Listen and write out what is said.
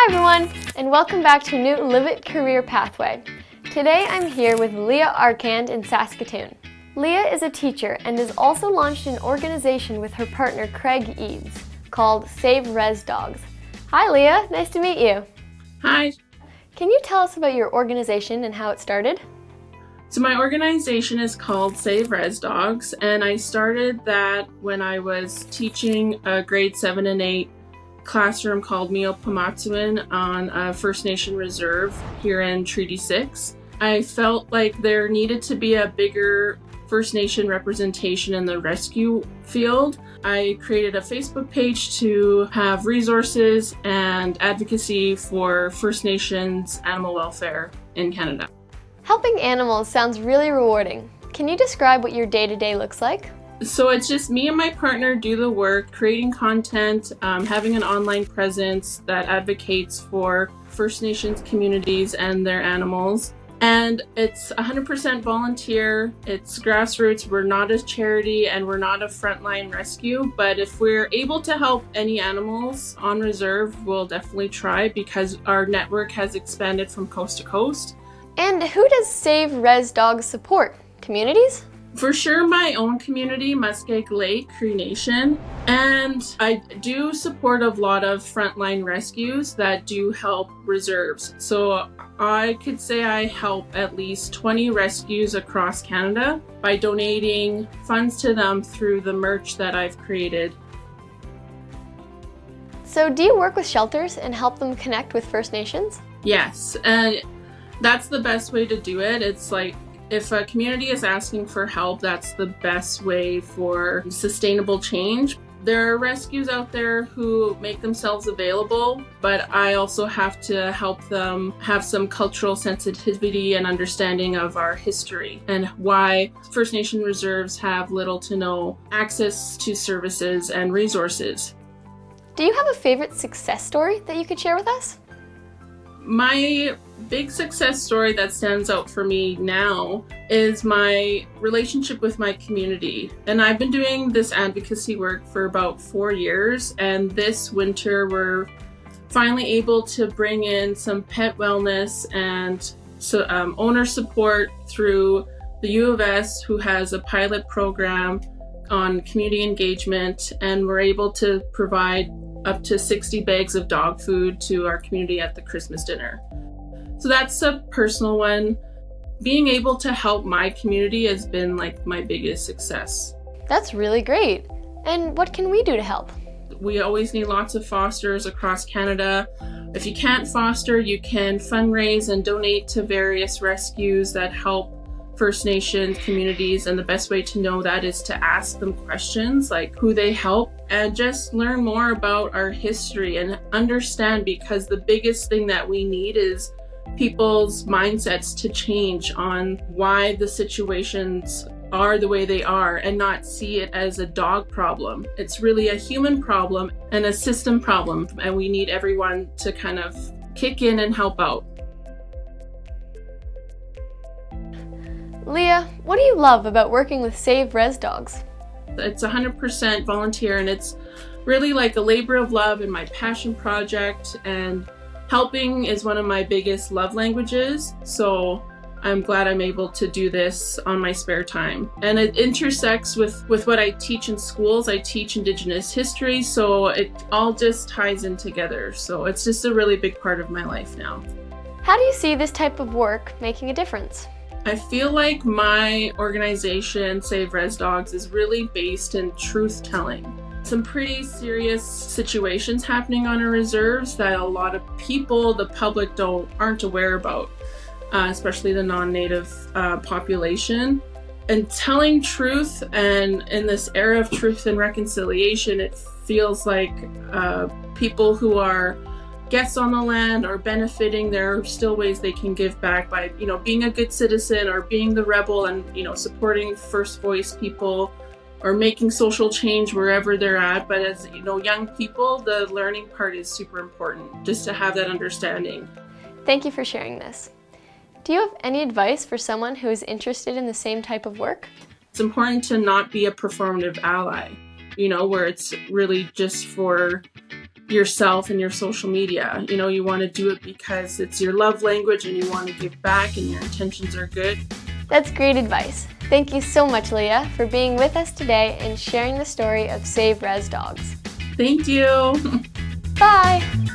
everyone, and welcome back to a new Live It career pathway. Today I'm here with Leah Arcand in Saskatoon. Leah is a teacher and has also launched an organization with her partner Craig Eads called Save Rez Dogs. Hi Leah, nice to meet you. Hi. Can you tell us about your organization and how it started? So my organization is called Save Rez Dogs, and I started that when I was teaching a grade 7 and 8 classroom called Miyo Pimatsowin on a First Nation reserve here in Treaty 6. I felt like there needed to be a bigger First Nation representation in the rescue field. I created a Facebook page to have resources and advocacy for First Nations animal welfare in Canada. Helping animals sounds really rewarding. Can you describe what your day-to-day looks like? So it's just me and my partner do the work, creating content, having an online presence that advocates for First Nations communities and their animals. And it's 100% volunteer. It's grassroots. We're not a charity and we're not a frontline rescue. But if we're able to help any animals on reserve, we'll definitely try because our network has expanded from coast to coast. And who does Save Rez Dogs support? Communities? For sure, my own community, Muskeg Lake Cree Nation, and I do support a lot of frontline rescues that do help reserves. So I could say I help at least 20 rescues across Canada by donating funds to them through the merch that I've created. So do you work with shelters and help them connect with First Nations? Yes, and that's the best way to do it. It's like, if a community is asking for help, that's the best way for sustainable change. There are rescues out there who make themselves available, but I also have to help them have some cultural sensitivity and understanding of our history and why First Nation reserves have little to no access to services and resources. Do you have a favorite success story that you could share with us? My big success story that stands out for me now is my relationship with my community. And I've been doing this advocacy work for about 4 years. And this winter, we're finally able to bring in some pet wellness and owner support through the U of S, who has a pilot program on community engagement. And we're able to provide up to 60 bags of dog food to our community at the Christmas dinner. So that's a personal one. Being able to help my community has been like my biggest success. That's really great. And what can we do to help? We always need lots of fosters across Canada. If you can't foster, you can fundraise and donate to various rescues that help First Nation communities, and the best way to know that is to ask them questions like who they help and just learn more about our history and understand, because the biggest thing that we need is people's mindsets to change on why the situations are the way they are and not see it as a dog problem. It's really a human problem and a system problem, and we need everyone to kind of kick in and help out. Leah, what do you love about working with Save Rez Dogs? It's 100% volunteer, and it's really like a labor of love and my passion project, and helping is one of my biggest love languages. So I'm glad I'm able to do this on my spare time. And it intersects with what I teach in schools. I teach Indigenous history, so it all just ties in together. So it's just a really big part of my life now. How do you see this type of work making a difference? I feel like my organization, Save Rez Dogs, is really based in truth-telling. Some pretty serious situations happening on our reserves that a lot of people, the public, aren't aware about, especially the non-native population. And telling truth, and in this era of truth and reconciliation, it feels like people who are guests on the land are benefiting. There are still ways they can give back by, being a good citizen or being the rebel and, supporting First Voice people or making social change wherever they're at. But as, young people, the learning part is super important, just to have that understanding. Thank you for sharing this. Do you have any advice for someone who is interested in the same type of work? It's important to not be a performative ally, where it's really just for yourself and your social media. You know, you want to do it because it's your love language and you want to give back and your intentions are good. That's great advice. Thank you so much, Leah, for being with us today and sharing the story of Save Rez Dogs. Thank you. Bye!